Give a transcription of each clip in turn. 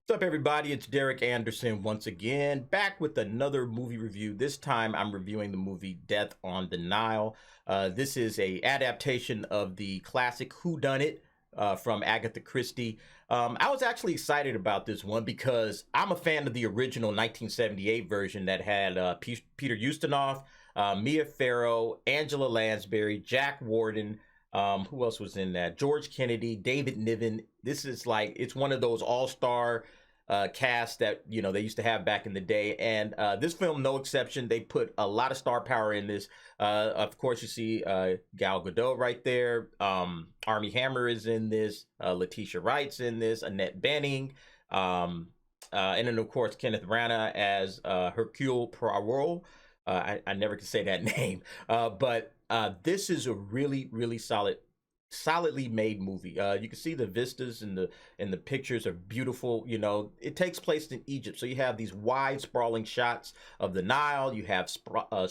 What's up, everybody? It's Derek Anderson once again, back with another movie review. This time I'm reviewing the movie Death on the Nile. This is a adaptation of the classic Whodunit from Agatha Christie. I was actually excited about this one because I'm a fan of the original 1978 version that had Peter Ustinov, Mia Farrow, Angela Lansbury, Jack Warden. Who else was in that? George Kennedy, David Niven. This is like, it's one of those all-star cast that, you know, they used to have back in the day. And this film, no exception. They put a lot of star power in this. Of course, you see Gal Gadot right there. Armie Hammer is in this. Letitia Wright's in this. Annette Bening. And then, of course, Kenneth Branagh as Hercule Poirot. I never can say that name. But this is a really solidly made movie. You can see the vistas and the pictures are beautiful. You know, it takes place in Egypt, so you have these wide sprawling shots of the Nile. You have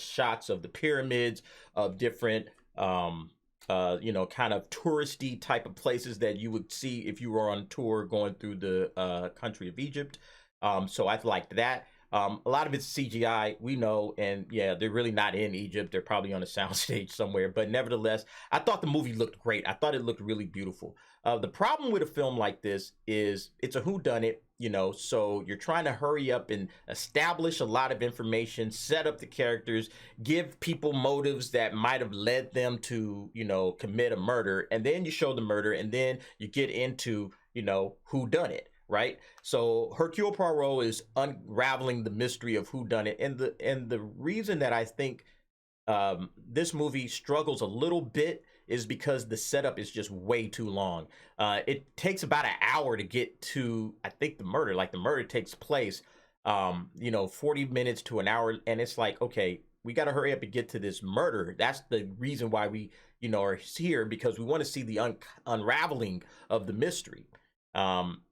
shots of the pyramids, of different you know, kind of touristy type of places that you would see if you were on tour going through the country of Egypt. So I liked that. A lot of it's CGI, we know, and yeah, they're really not in Egypt. They're probably on a soundstage somewhere, but nevertheless, I thought the movie looked great. I thought it looked really beautiful. The problem with a film like this is it's a whodunit, you know, so you're trying to hurry up and establish a lot of information, set up the characters, give people motives that might have led them to, you know, commit a murder, and then you show the murder, and then you get into, you know, whodunit. Right, so Hercule Poirot is unraveling the mystery of whodunit, and the reason that I think this movie struggles a little bit is because the setup is just way too long. It takes about an hour to get to, I think, the murder. Like, the murder takes place, you know, 40 minutes to an hour, and it's like, okay, we got to hurry up and get to this murder. That's the reason why we, you know, are here, because we want to see the unraveling of the mystery.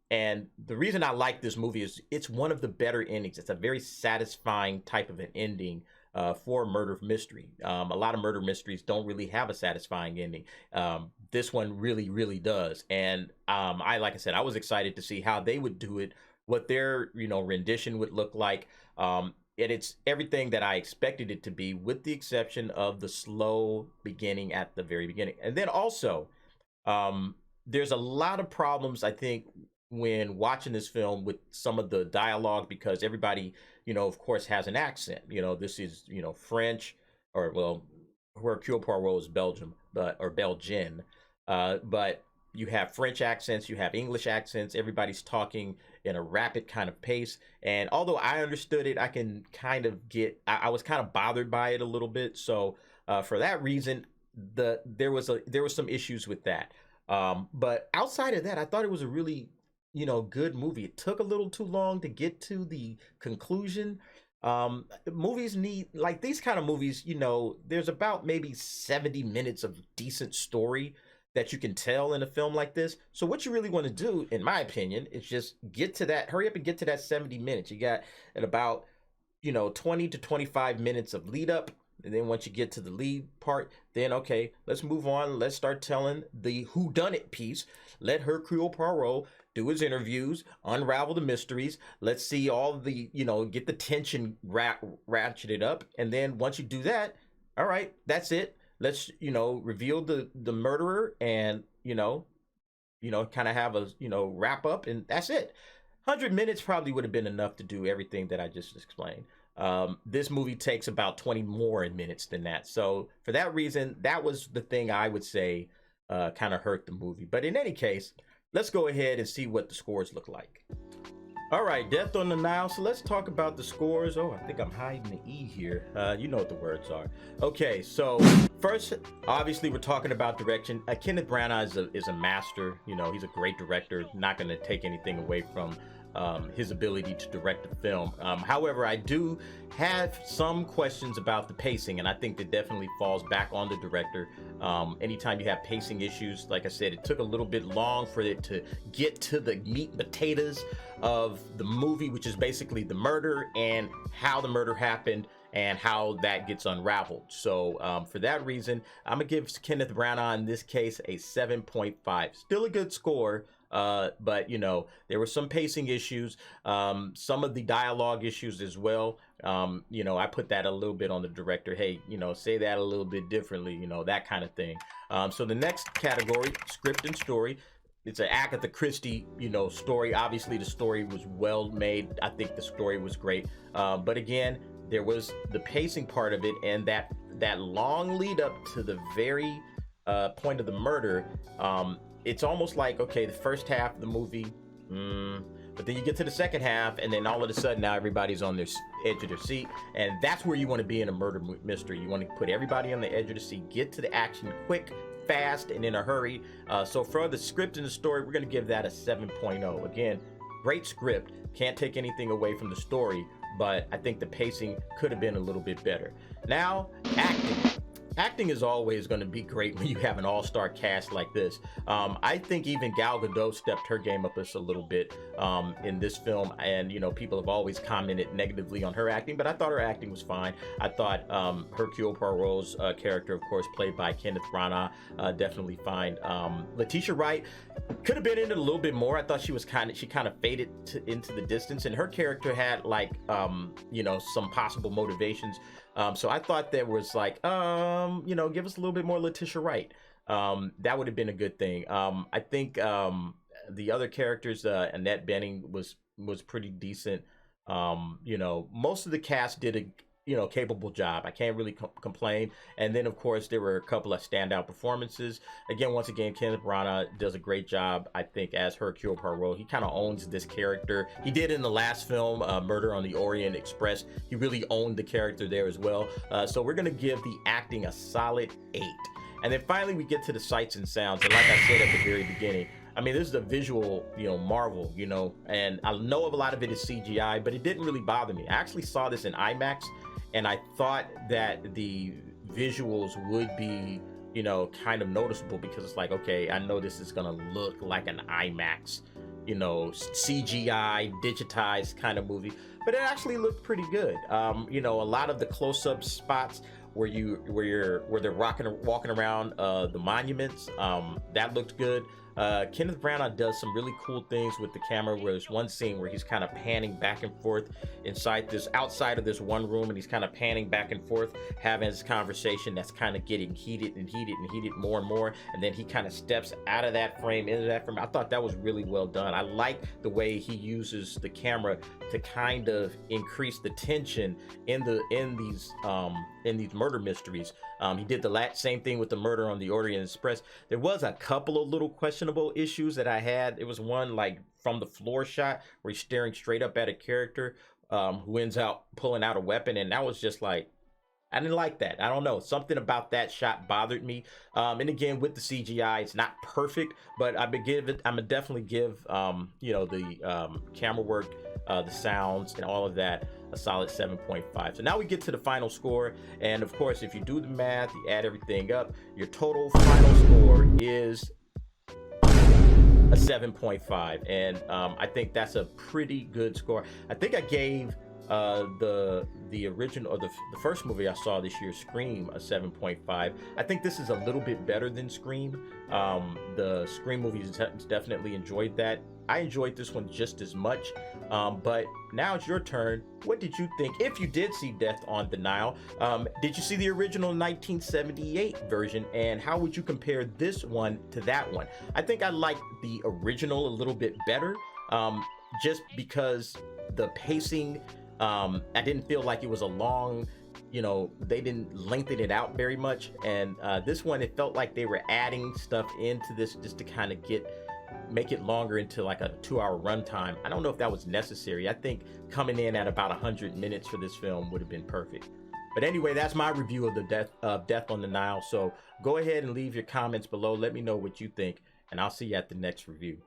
And the reason I like this movie is it's one of the better endings. It's a very satisfying type of an ending for a murder mystery. A lot of murder mysteries don't really have a satisfying ending. This one really does. And like I said, I was excited to see how they would do it, what their, you know, rendition would look like. And it's everything that I expected it to be, with the exception of the slow beginning at the very beginning. And then also, there's a lot of problems, I think, when watching this film with some of the dialogue, because everybody, you know, of course, has an accent. You know, this is, you know, French, or, well, Hercule Poirot is Belgium, or Belgian, but you have French accents, you have English accents. Everybody's talking in a rapid kind of pace, and although I understood it, I can kind of get, I was kind of bothered by it a little bit. So for that reason, there was some issues with that. But outside of that, I thought it was a really, you know, good movie. It took a little too long to get to the conclusion. Movies need, like, these kind of movies, you know, there's about maybe 70 minutes of decent story that you can tell in a film like this. So what you really want to do, in my opinion, is just get to that, hurry up and get to that 70 minutes. You got at about, you know, 20 to 25 minutes of lead up. And then once you get to the lead part, then, okay, let's move on. Let's start telling the whodunit piece. Let Hercule Poirot do his interviews, unravel the mysteries. Let's see all the, you know, get the tension ratcheted up. And then once you do that, all right, that's it. Let's, you know, reveal the murderer, and, you know, kind of have a, you know, wrap up, and that's it. 100 minutes probably would have been enough to do everything that I just explained. This movie takes about 20 more minutes than that. So for that reason, that was the thing I would say kind of hurt the movie. But in any case, let's go ahead and see what the scores look like. All right, Death on the Nile. So let's talk about the scores. Oh, I think I'm hiding the E here. You know what the words are. Okay, so first, obviously, we're talking about direction. Kenneth Branagh is a master. You know, he's a great director. Not going to take anything away from his ability to direct a film. However, I do have some questions about the pacing, and I think that definitely falls back on the director. Anytime you have pacing issues, like I said, it took a little bit long for it to get to the meat and potatoes of the movie, which is basically the murder and how the murder happened and how that gets unraveled. So for that reason, I'm gonna give Kenneth Branagh in this case a 7.5. Still a good score. but you know, there were some pacing issues, some of the dialogue issues as well. You know, I put that a little bit on the director. Hey, you know, say that a little bit differently, you know, that kind of thing. So the next category, script and story. It's an Agatha Christie, you know, story. Obviously, the story was well made. I think the story was great. But again, there was the pacing part of it, and that long lead up to the very point of the murder. It's almost like, okay, the first half of the movie, but then you get to the second half, and then all of a sudden now everybody's on their edge of their seat, and that's where you want to be in a murder mystery. You want to put everybody on the edge of the seat, get to the action quick, fast, and in a hurry. So for the script and the story, we're going to give that a 7.0. Again, great script, can't take anything away from the story, but I think the pacing could have been a little bit better. Now, acting is always going to be great when you have an all-star cast like this. I think even Gal Gadot stepped her game up just a little bit in this film, and you know, people have always commented negatively on her acting, but I thought her acting was fine. I thought Hercule Poirot's character, of course, played by Kenneth Branagh, definitely fine. Letitia Wright could have been in it a little bit more. I thought she kind of faded into the distance, and her character had like you know, some possible motivations. So I thought there was like, you know, give us a little bit more Letitia Wright. That would have been a good thing. I think the other characters, Annette Bening was pretty decent. You know, most of the cast did a, you know, capable job. I can't really complain. And then of course there were a couple of standout performances. Again, once again, Kenneth Branagh does a great job, I think, as Hercule Poirot. He kind of owns this character. He did in the last film, Murder on the Orient Express. He really owned the character there as well. So we're gonna give the acting a solid 8. And then finally we get to the sights and sounds. And like I said at the very beginning, I mean, this is a visual, you know, marvel, you know, and I know a lot of it is CGI, but it didn't really bother me. I actually saw this in IMAX, and I thought that the visuals would be, you know, kind of noticeable, because it's like, okay, I know this is gonna look like an IMAX, you know, CGI, digitized kind of movie, but it actually looked pretty good. You know, a lot of the close-up spots where they're walking around the monuments, that looked good. Kenneth Branagh does some really cool things with the camera, where there's one scene where he's kind of panning back and forth outside of this one room, and he's kind of panning back and forth, having this conversation that's kind of getting heated and heated and heated more and more, and then he kind of steps out of that frame into that frame. I thought that was really well done. I like the way he uses the camera to kind of increase the tension in these murder mysteries. He did the same thing with the Murder on the Orient Express. There was a couple of little questionable issues that I had. It was one like from the floor shot where he's staring straight up at a character who ends up pulling out a weapon, and that was just like, I didn't like that. I don't know, something about that shot bothered me. And again, with the CGI, it's not perfect, but I'm gonna definitely give you know, the camera work, the sounds, and all of that a solid 7.5. So now we get to the final score, and of course, if you do the math, you add everything up, your total final score is a 7.5, and I think that's a pretty good score. I think I gave the original, or the first movie I saw this year, Scream, a 7.5. I think this is a little bit better than Scream. The Scream movies definitely enjoyed that. I enjoyed this one just as much. But now it's your turn. What did you think? If you did see Death on the Nile, did you see the original 1978 version, and how would you compare this one to that one? I think I liked the original a little bit better, just because the pacing, I didn't feel like it was a long, you know, they didn't lengthen it out very much. And this one, it felt like they were adding stuff into this just to kind of make it longer into like a 2-hour runtime. I don't know if that was necessary. I think coming in at about 100 minutes for this film would have been perfect. But anyway, that's my review of the Death on the Nile. So go ahead and leave your comments below. Let me know what you think, and I'll see you at the next review.